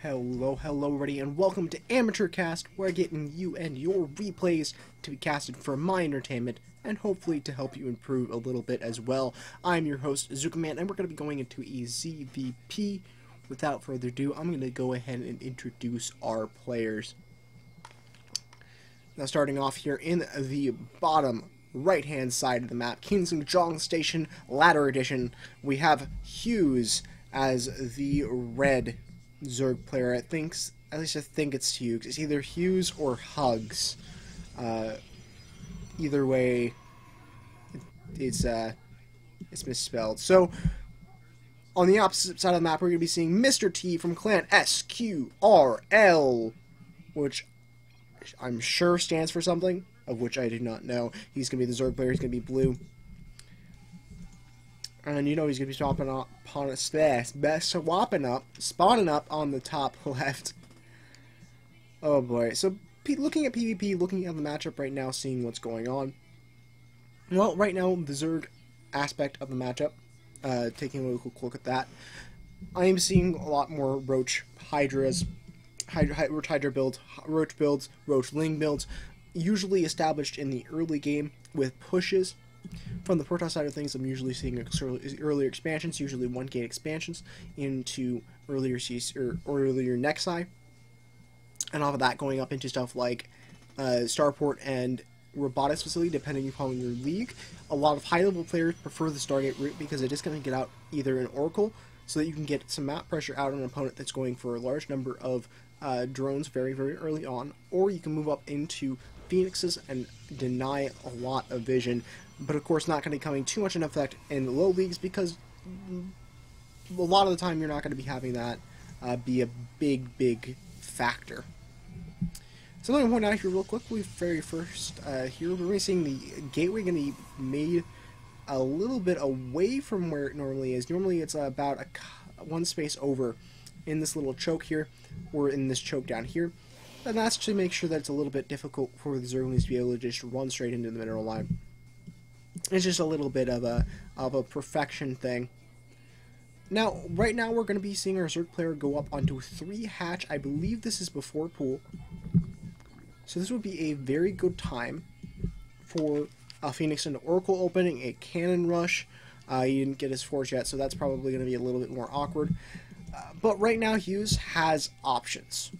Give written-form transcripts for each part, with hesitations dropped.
Hello, everybody, and welcome to AmateurCast, where I get in you and your replays to be casted for my entertainment, and hopefully to help you improve a little bit as well. I'm your host, ZookaMan, and we're going to be going into a ZVP. Without further ado, I'm going to go ahead and introduce our players. Now, starting off here in the bottom right-hand side of the map, Kingsong Station Ladder Edition, we have Hughes as the red Zerg player. At least I think it's Hughes. It's either Hughes or Hugs. Either way, it's misspelled. So, on the opposite side of the map, we're going to be seeing MrTea from Clan SQRL, which I'm sure stands for something, of which I do not know. He's going to be the Zerg player. He's going to be blue. And you know he's going to be spawning up on the top left. Oh boy. So, looking at PvP, looking at the matchup right now, seeing what's going on. Well, right now, the Zerg aspect of the matchup, taking a look at that, I am seeing a lot more Roach Hydras, Roach Hydra builds, Roach builds, Roach Ling builds, usually established in the early game with pushes. From the Protoss side of things, I'm usually seeing earlier expansions, usually 1-gate expansions, into earlier Nexi, and off of that going up into stuff like Starport and Robotics Facility, depending upon your league. A lot of high-level players prefer the Stargate route because it is going to get out either an Oracle, so that you can get some map pressure out on an opponent that's going for a large number of drones very, very early on, or you can move up into Phoenixes and deny a lot of vision, but of course not going to be coming too much in effect in the low leagues because a lot of the time you're not going to be having that be a big factor. So let me point out here real quickly, very first here, we're going to be seeing the gateway going to be made a little bit away from where it normally is. Normally it's about one space over in this little choke here, or in this choke down here. And that's to make sure that it's a little bit difficult for the Zerglings to be able to just run straight into the mineral line. It's just a little bit of a perfection thing. Now, right now we're going to be seeing our Zerg player go up onto 3 hatch. I believe this is before pool. So this would be a very good time for a Phoenix into Oracle opening, a cannon rush. He didn't get his forge yet, so that's probably going to be a little bit more awkward. But right now Hughes has options.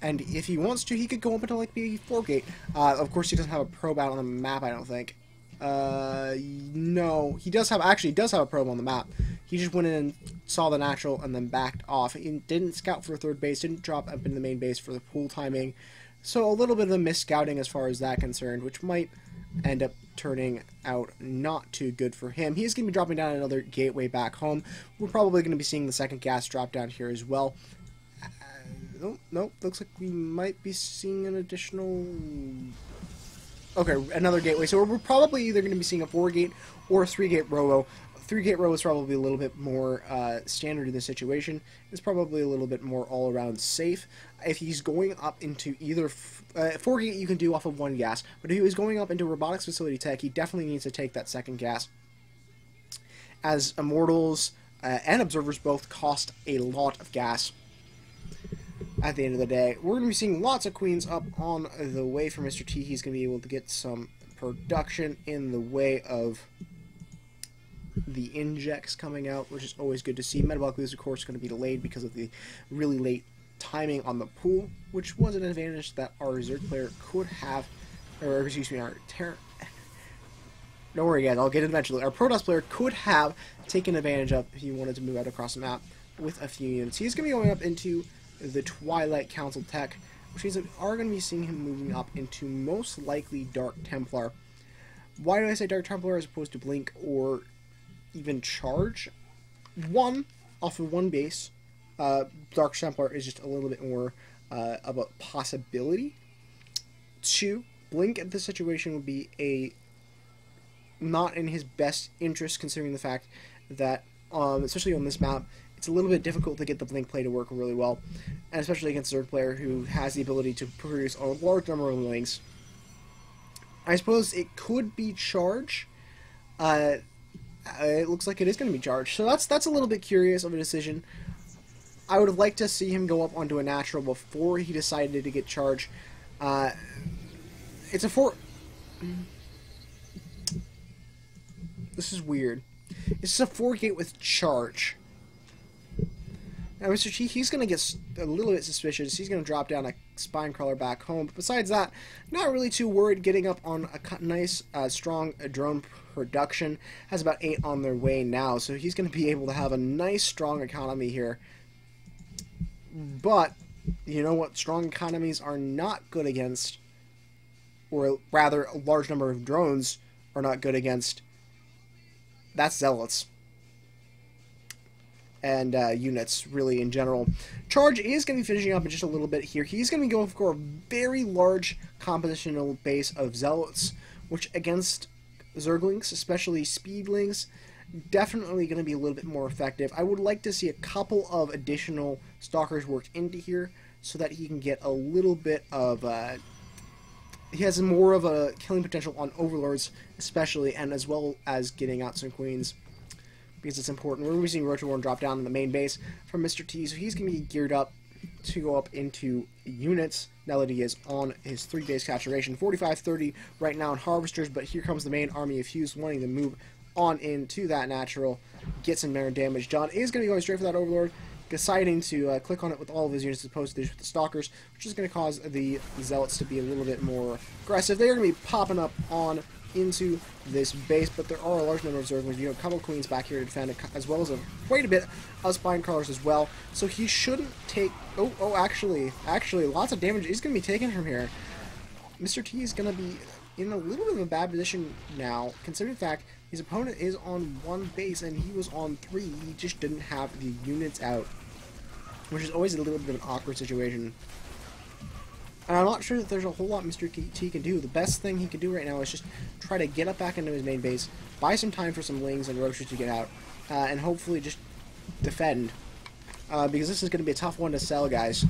And if he wants to, he could go up into like the 4-gate. Of course, he doesn't have a probe out on the map, I don't think. No, he does have, actually, he does have a probe on the map. He just went in and saw the natural and then backed off. He didn't scout for a 3rd base, didn't drop up into the main base for the pool timing. So a little bit of a mis-scouting as far as that concerned, which might end up turning out not too good for him. He's going to be dropping down another gateway back home. We're probably going to be seeing the 2nd gas drop down here as well. Nope, looks like we might be seeing an additional... Okay, another gateway. So we're probably either going to be seeing a 4-gate or a 3-gate robo. 3-gate robo is probably a little bit more standard in this situation. It's probably a little bit more all-around safe. If he's going up into either... 4-gate you can do off of 1 gas, but if he was going up into Robotics Facility Tech, he definitely needs to take that 2nd gas. As Immortals and Observers both cost a lot of gas. At the end of the day, we're going to be seeing lots of queens up on the way for MrTea. He's going to be able to get some production in the way of the injects coming out, which is always good to see. Metabolic Boost, of course, is going to be delayed because of the really late timing on the pool, which was an advantage that our Zerg player could have, or excuse me, our don't worry guys, I'll get it eventually. Our Protoss player could have taken advantage of if he wanted to move out across the map with a few units. He's going to be going up into the Twilight Council Tech, which means that we are going to be seeing him moving up into most likely Dark Templar. Why do I say Dark Templar as opposed to Blink or even Charge? 1, off of 1 base, Dark Templar is just a little bit more of a possibility. 2, Blink at this situation would be not in his best interest, considering the fact that, especially on this map, it's a little bit difficult to get the Blink play to work really well, and especially against a Zerg player who has the ability to produce a large number of wings. I suppose it could be Charge. It looks like it is going to be Charge, so that's a little bit curious of a decision. I would have liked to see him go up onto a natural before he decided to get charged. It's a 4... This is weird. This is a 4-gate with charge. Now, MrTea, he's going to get a little bit suspicious. He's going to drop down a spine crawler back home. But besides that, not really too worried. Getting up on a nice, strong drone production. Has about 8 on their way now. So he's going to be able to have a nice, strong economy here. But, you know what strong economies are not good against? Or rather, a large number of drones are not good against. That's zealots. And units, really, in general. Charge is going to be finishing up in just a little bit here. He's going to be going for a very large compositional base of zealots, which against zerglings, especially speedlings, definitely going to be a little bit more effective. I would like to see a couple of additional stalkers worked into here so that he can get a little bit of... he has more of a killing potential on overlords, especially, and as well as getting out some queens. Because it's important. We're seeing Rotoworm drop down in the main base from MrTea, so he's going to be geared up to go up into units now that he is on his 3 days saturation. 45-30 right now in Harvesters, but here comes the main army of Hughes wanting to move on into that natural, get some more damage done. Is going to be going straight for that Overlord, deciding to click on it with all of his units as opposed to with the Stalkers, which is going to cause the Zealots to be a little bit more aggressive. They're going to be popping up on into this base, but there are a large number of Zerglings. You have a couple of queens back here to defend, as well as quite a bit of spine crawlers as well. So he shouldn't take... actually, lots of damage is going to be taken from here. MrTea is going to be in a little bit of a bad position now, considering the fact his opponent is on 1 base and he was on 3. He just didn't have the units out, which is always a little bit of an awkward situation. And I'm not sure that there's a whole lot MrTea can do. The best thing he can do right now is just try to get up back into his main base, buy some time for some Lings and Roaches to get out, and hopefully just defend. Because this is going to be a tough one to sell, guys.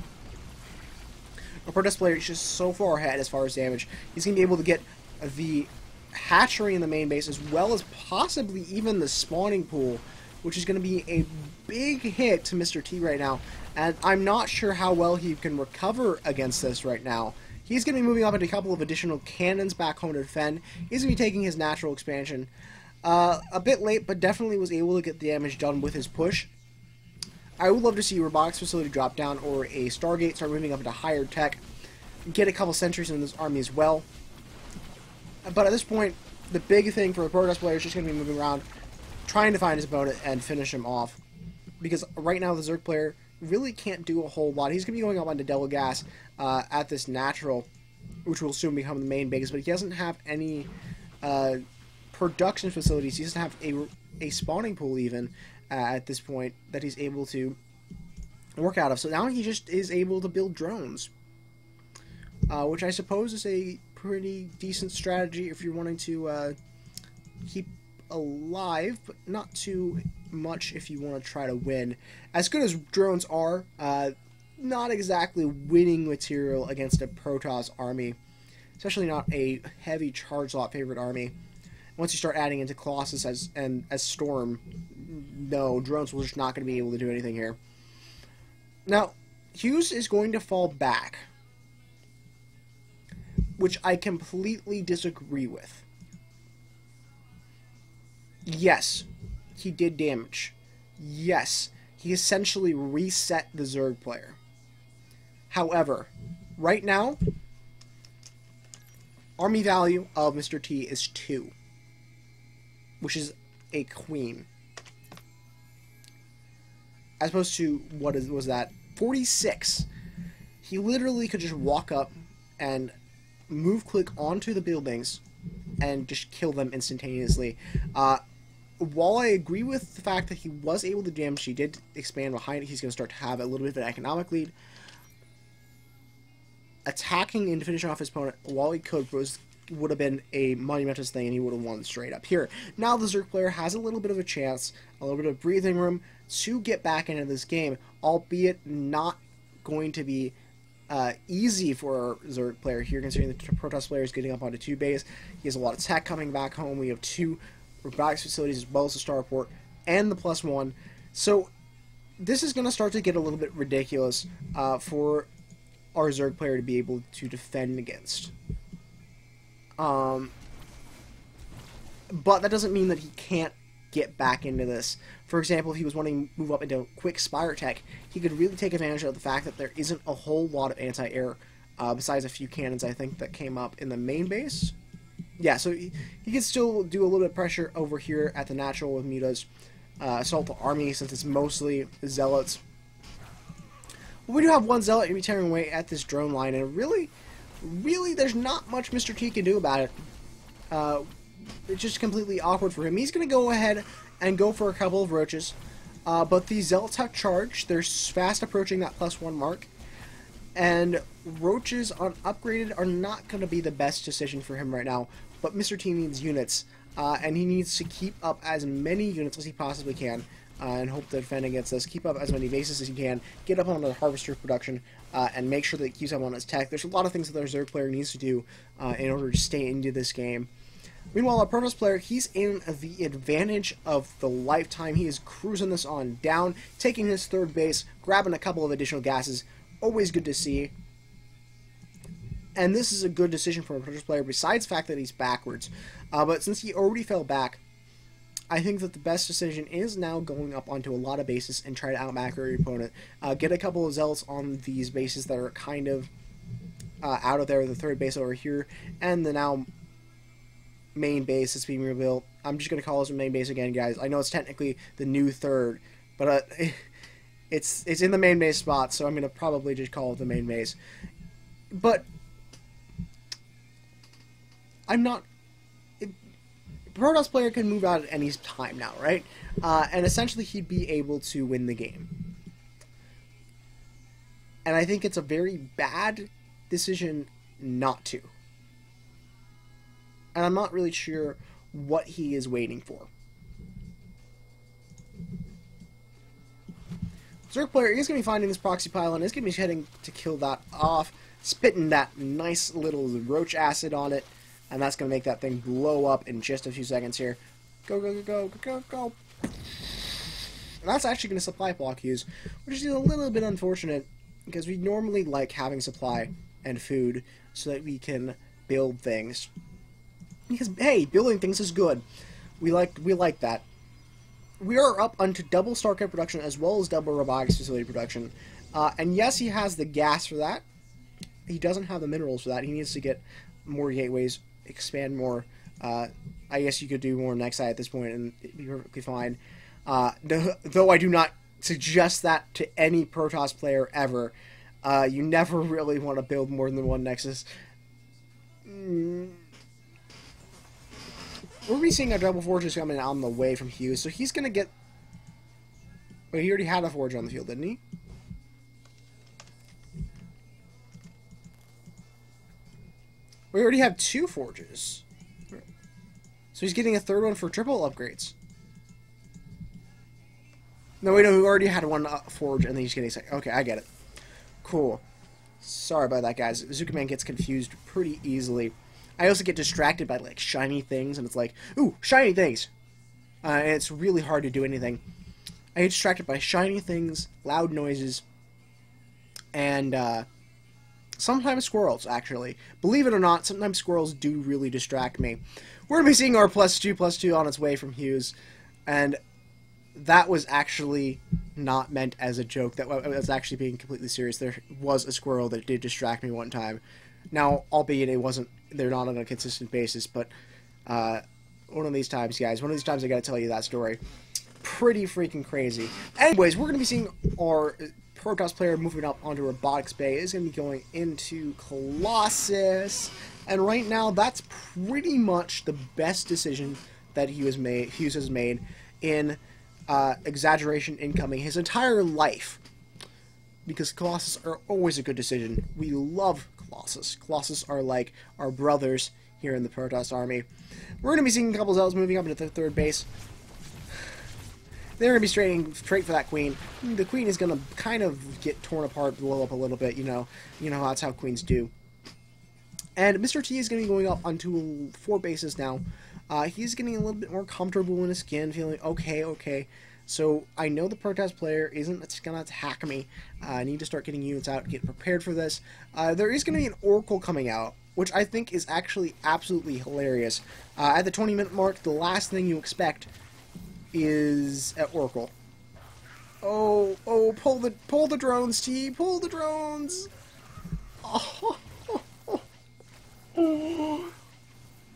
Our Protest player is just so far ahead as far as damage. He's going to be able to get the hatchery in the main base, as well as possibly even the spawning pool, which is going to be a big hit to MrTea right now. And I'm not sure how well he can recover against this right now. He's going to be moving up into a couple of additional cannons back home to defend. He's going to be taking his natural expansion. A bit late, but definitely was able to get the damage done with his push. I would love to see a robotics facility drop down or a Stargate start moving up into higher tech. Get a couple sentries in this army as well. But at this point, the big thing for a Protest player is just going to be moving around, trying to find his opponent and finish him off. Because right now the Zerg player really can't do a whole lot. He's going to be going up onto Devil Gas at this natural, which will soon become the main base, but he doesn't have any production facilities. He doesn't have a spawning pool even at this point that he's able to work out of. So now he just is able to build drones, which I suppose is a pretty decent strategy if you're wanting to keep alive, but not too much if you want to try to win. As good as drones are, not exactly winning material against a Protoss army, especially not a heavy charge lot favorite army. Once you start adding into Colossus as Storm, no, drones will just not going to be able to do anything here. Now, Hughes is going to fall back, which I completely disagree with. Yes, he did damage. Yes, he essentially reset the Zerg player. However, right now, army value of MrTea is 2, which is a queen. As opposed to, was that? 46. He literally could just walk up and move click onto the buildings and just kill them instantaneously. While I agree with the fact that he was able to damage, he did expand behind it. He's going to start to have a little bit of an economic lead. Attacking and finishing off his opponent while he could would have been a monumentous thing, and he would have won straight up here. Now the Zerg player has a little bit of a chance, a little bit of breathing room to get back into this game, albeit not going to be easy for a Zerg player here, considering the Protoss player is getting up onto 2 base. He has a lot of tech coming back home. We have 2 robotics facilities as well as the starport and the +1. So this is going to start to get a little bit ridiculous for our Zerg player to be able to defend against. But that doesn't mean that he can't get back into this. For example, if he was wanting to move up into quick Spire Tech, he could really take advantage of the fact that there isn't a whole lot of anti-air, besides a few cannons, I think, that came up in the main base. Yeah, so he can still do a little bit of pressure over here at the natural with Muta's assault army, since it's mostly zealots. But we do have one zealot to be tearing away at this drone line, and really, there's not much MrTea can do about it. It's just completely awkward for him. He's going to go ahead and go for a couple of roaches, but the zealots have charged. They're fast approaching that +1 mark, and roaches on upgraded are not going to be the best decision for him right now. But MrTea needs units, and he needs to keep up as many units as he possibly can, and hope to defend against this. Keep up as many bases as he can, get up on the harvester production, and make sure that he keeps up on his tech. There's a lot of things that our Zerg player needs to do in order to stay into this game. Meanwhile, our Protoss player, he's in the advantage of the lifetime. He is cruising this on down, taking his third base, grabbing a couple of additional gases. Always good to see. And this is a good decision for a Protoss player, besides the fact that he's backwards. But since he already fell back, I think that the best decision is now going up onto a lot of bases and try to out-macro your opponent. Get a couple of zealots on these bases that are kind of out of there, the third base over here, and the now main base that's being rebuilt. I'm just going to call this a main base again, guys. I know it's technically the new third, but it's in the main base spot, so I'm going to probably just call it the main base. But I'm not... Protoss player can move out at any time now, right? And essentially he'd be able to win the game. And I think it's a very bad decision not to. And I'm not really sure what he is waiting for. Zerg player is going to be finding this proxy pylon, is going to be heading to kill that off, spitting that nice little roach acid on it, and that's going to make that thing blow up in just a few seconds here. Go, go, go, go, go, go. And that's actually going to supply block use, which is a little bit unfortunate, because we normally like having supply and food so that we can build things. Because, hey, building things is good. We like that. We are up onto double StarCraft production as well as double robotics facility production. And yes, he has the gas for that. He doesn't have the minerals for that. He needs to get more gateways, expand more. I guess you could do more next side at this point and it'd be perfectly fine. Though I do not suggest that to any Protoss player ever. You never really want to build more than one Nexus. We're be seeing our double forges coming on the way from Hughes, so he's going to get... Wait, he already had a forge on the field, didn't he? We already have 2 forges. So he's getting a third one for triple upgrades. No, wait, no, we already had one forge, and then he's getting a second. Okay, I get it. Cool. Sorry about that, guys. ZookaMan gets confused pretty easily. I also get distracted by, like, shiny things, and it's like, ooh, shiny things! And it's really hard to do anything. I get distracted by shiny things, loud noises, and, sometimes squirrels, actually. Believe it or not, sometimes squirrels do really distract me. We're going to be seeing our +2/+2 on its way from Hughes, and that was actually not meant as a joke. That was actually being completely serious. There was a squirrel that did distract me one time. Now, albeit it wasn't, they're not on a consistent basis, but one of these times, guys, one of these times I gotta tell you that story. Pretty freaking crazy. Anyways, we're gonna be seeing our Protoss player moving up onto Robotics Bay. Is gonna be going into Colossus, and right now that's pretty much the best decision that Hughes has made in exaggeration incoming his entire life. Because Colossus are always a good decision. We love Colossus. Colossus are like our brothers here in the Protoss army. We're going to be seeing a couple of zealots moving up into the third base. They're going to be straight for that queen. The queen is going to kind of get torn apart, blow up a little bit, you know that's how queens do. And MrTea is going to be going up onto 4 bases now. He's getting a little bit more comfortable in his skin, feeling okay. So I know the Protest player isn't going to attack me. I need to start getting units out, get prepared for this. There is going to be an Oracle coming out, which I think is actually absolutely hilarious. At the 20-minute mark, the last thing you expect is an Oracle. Oh, pull the drones, T, pull the drones. Oh,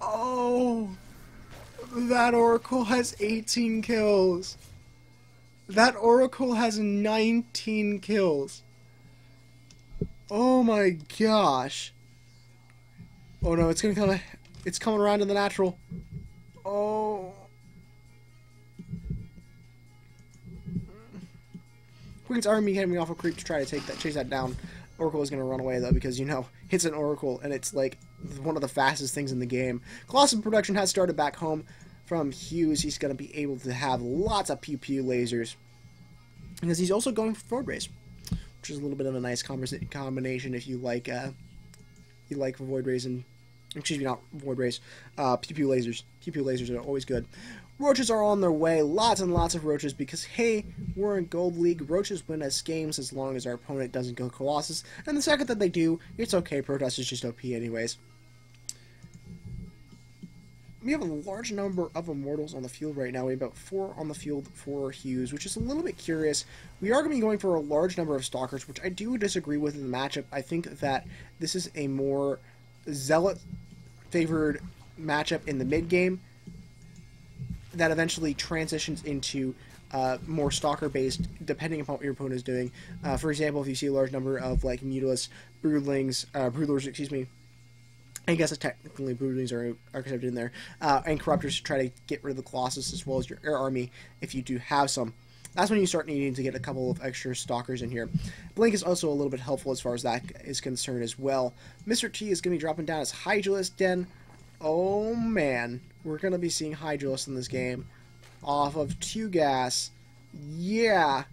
oh, that Oracle has 18 kills. That Oracle has 19 kills. Oh my gosh. Oh no, it's coming around to the natural. Oh. Queen's army coming off a creep to try to chase that down. Oracle is going to run away though, because you know it's an Oracle and it's like one of the fastest things in the game. Colossus production has started back home from Hughes. He's going to be able to have lots of pew pew lasers because he's also going for forward race, which is a little bit of a nice combination if you like void rays and excuse me, not void rays, pew pew lasers. Pew pew lasers are always good. Roaches are on their way, lots and lots of roaches, because hey, we're in Gold League. Roaches win us games as long as our opponent doesn't go Colossus, and the second that they do, it's okay, Protest is just OP anyways. We have a large number of Immortals on the field right now. We have about 4 on the field for Hughes, which is a little bit curious. We are going to be going for a large number of Stalkers, which I do disagree with in the matchup. I think that this is a more Zealot-favored matchup in the mid-game that eventually transitions into more Stalker-based, depending upon what your opponent is doing. For example, if you see a large number of like Mutalisks, Broodlings, excuse me, I guess technically Broodlings are accepted in there, and Corruptors to try to get rid of the Colossus as well as your air army if you do have some. That's when you start needing to get a couple of extra Stalkers in here. Blink is also a little bit helpful as far as that is concerned as well. MrTea is going to be dropping down as Hydralisk Den. Oh man, we're going to be seeing Hydralisk in this game off of 2 gas. Yeah.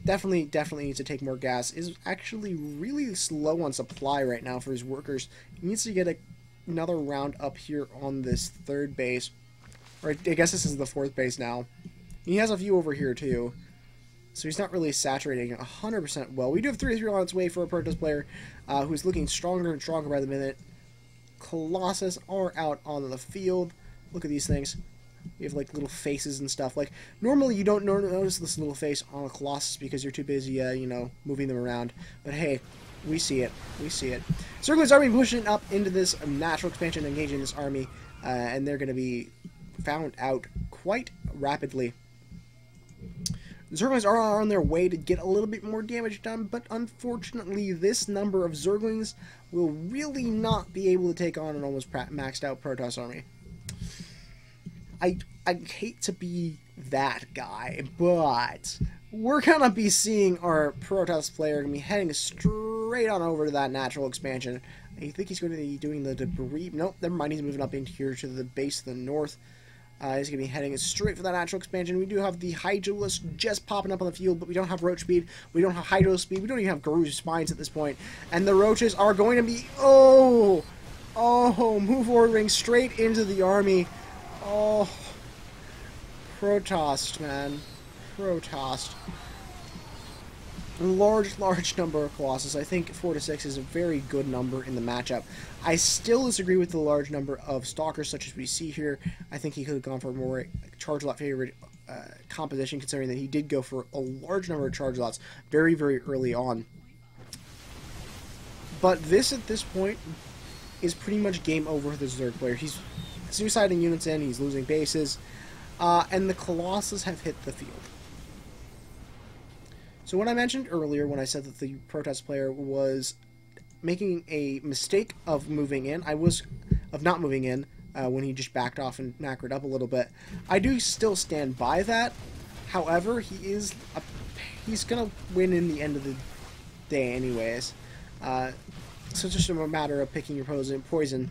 Definitely needs to take more gas. Is actually really slow on supply right now for his workers. He needs to get another round up here on this 3rd base. Or I guess this is the 4th base now. He has a few over here too. So he's not really saturating 100% well. We do have 3-3 on its way for a Protest player who's looking stronger and stronger by the minute. Colossus are out on the field. Look at these things. You have like little faces and stuff. Like normally you don't notice this little face on a Colossus because you're too busy, you know, moving them around. But hey, we see it. We see it. Zergling's army pushing up into this natural expansion, engaging this army, and they're going to be found out quite rapidly. The Zerglings are on their way to get a little bit more damage done, but unfortunately this number of Zerglings will really not be able to take on an almost maxed out Protoss army. I hate to be that guy, but we're going to be seeing our Protoss player going to be heading straight on over to that natural expansion. I think he's going to be doing the debris. Nope, never mind, he's moving up into here to the base of the north. He's going to be heading straight for that natural expansion. We do have the Hydralisk just popping up on the field, but we don't have Roach speed. We don't have Hydro speed. We don't even have Garou spines at this point. And the Roaches are going to be... Oh, move ordering straight into the army. Oh, Protoss, man. Protoss. Large number of Colossus. I think 4 to 6 is a very good number in the matchup. I still disagree with the large number of Stalkers such as we see here. I think he could have gone for a more charge lot favorite composition, considering that he did go for a large number of charge lots very early on. But this at this point is pretty much game over for the Zerg player. He's suiciding units in, he's losing bases, and the Colossus have hit the field. So what I mentioned earlier when I said that the Protest player was making a mistake of moving in, of not moving in when he just backed off and macroed up a little bit. I do still stand by that. However, he's gonna win in the end of the day anyways. So it's just a matter of picking your poison.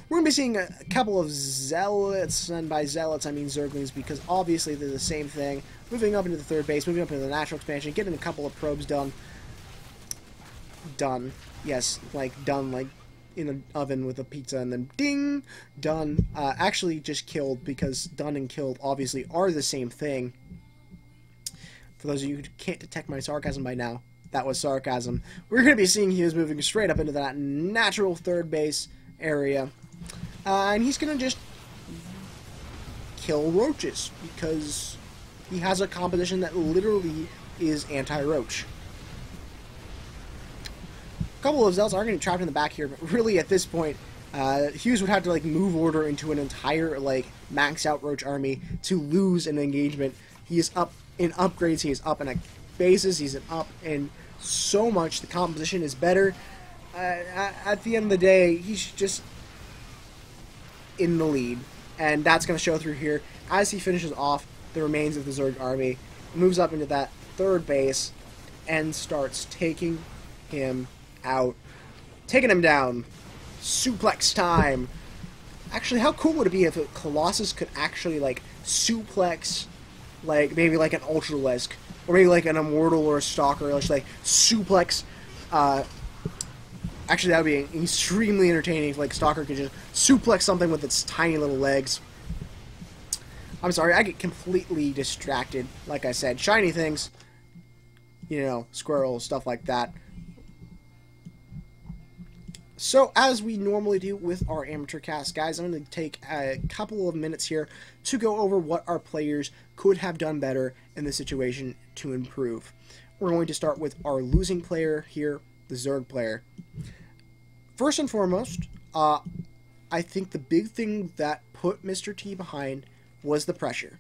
We're going to be seeing a couple of Zealots, and by Zealots I mean Zerglings, because obviously they're the same thing. Moving up into the 3rd base, moving up into the natural expansion, getting a couple of probes done. Yes, like done, like in an oven with a pizza, and then ding, done. Actually just killed, because done and killed obviously are the same thing. For those of you who can't detect my sarcasm by now, that was sarcasm. We're going to be seeing Hughes moving straight up into that natural third base area. And he's going to just kill roaches, because he has a composition that literally is anti-roach. A couple of Zealots are going to be trapped in the back here, but really at this point, Hughes would have to like move order into an entire like maxed out roach army to lose an engagement. He is up in upgrades, he is up in bases, he's up in so much. The composition is better. At the end of the day, he's just in the lead, and that's going to show through here as he finishes off the remains of the Zerg army, moves up into that third base, and starts taking him out, taking him down. Suplex time. Actually, how cool would it be if a Colossus could actually like suplex, like maybe like an Ultralisk, or maybe like an Immortal or a Stalker, or like suplex. Actually, that would be extremely entertaining if like Stalker could just suplex something with its tiny little legs. I'm sorry, I get completely distracted. Like I said, shiny things, you know, squirrels, stuff like that. So, as we normally do with our amateur cast, guys, I'm going to take a couple of minutes here to go over what our players could have done better in this situation to improve. We're going to start with our losing player here, the Zerg player. First and foremost, I think the big thing that put MrTea behind was the pressure.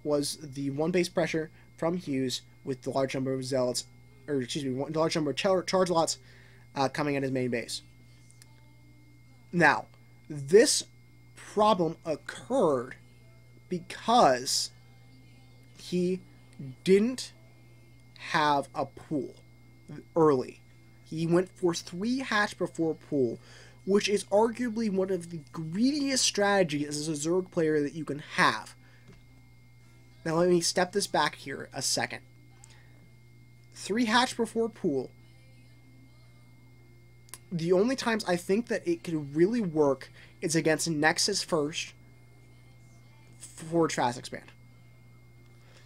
Was the one-base pressure from Hughes with the large number of Zealots, or excuse me, the large number of charge lots coming at his main base. Now, this problem occurred because he didn't have a pool early. He went for 3 hatch before pool, which is arguably one of the greediest strategies as a Zerg player that you can have. Now let me step this back here a second. 3 hatch before pool. The only times I think that it could really work is against Nexus first for Trash Expand.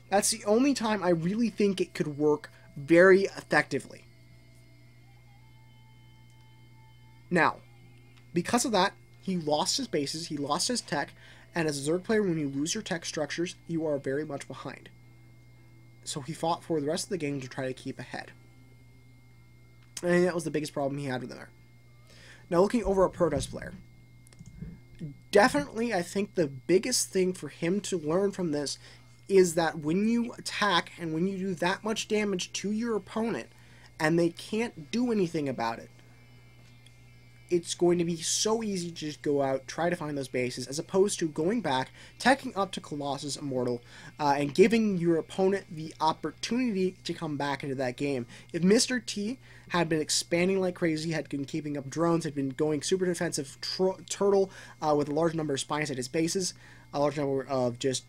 That's the only time I really think it could work very effectively. Now, because of that, he lost his bases, he lost his tech, and as a Zerg player, when you lose your tech structures, you are very much behind. So he fought for the rest of the game to try to keep ahead. And that was the biggest problem he had with there. Now, looking over a Protoss player. Definitely, I think the biggest thing for him to learn from this is that when you attack and when you do that much damage to your opponent and they can't do anything about it, it's going to be so easy to just go out, try to find those bases, as opposed to going back, teching up to Colossus Immortal, and giving your opponent the opportunity to come back into that game. If MrTea had been expanding like crazy, had been keeping up drones, had been going super defensive turtle with a large number of spines at his bases, a large number of just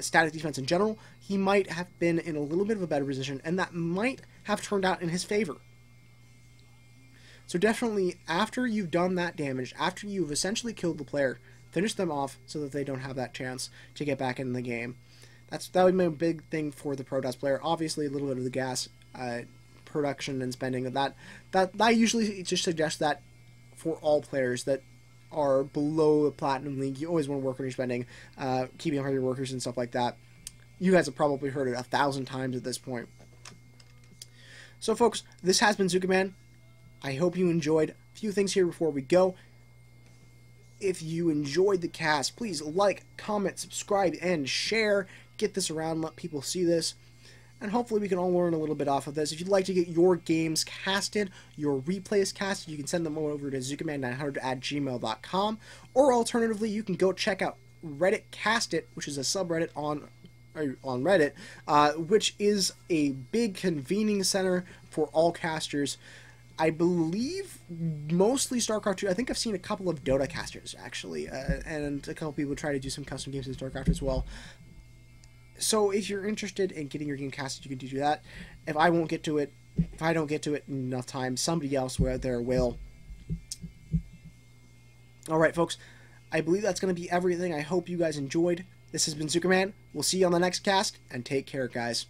static defense in general, he might have been in a little bit of a better position, and that might have turned out in his favor. So definitely, after you've done that damage, after you've essentially killed the player, finish them off so that they don't have that chance to get back in the game. That would be a big thing for the Protoss player. Obviously, a little bit of the gas production and spending of that. I usually just suggest that for all players that are below the Platinum League. You always want to work on your spending, keeping up with your workers and stuff like that. You guys have probably heard it 1,000 times at this point. So, folks, this has been ZookaMan. I hope you enjoyed. A few things here before we go. If you enjoyed the cast, please like, comment, subscribe, and share. Get this around, let people see this. And hopefully we can all learn a little bit off of this. If you'd like to get your games casted, your replays casted, you can send them over to ZookaMan900@gmail.com. Or alternatively, you can go check out Reddit Cast It, which is a subreddit on Reddit, which is a big convening center for all casters. I believe mostly StarCraft 2. I think I've seen a couple of Dota casters, actually, and a couple people try to do some custom games in StarCraft as well. So if you're interested in getting your game casted, you can do that. If I don't get to it enough times, somebody else out there will. Alright, folks, I believe that's going to be everything. I hope you guys enjoyed. This has been ZookaMan. We'll see you on the next cast, and take care, guys.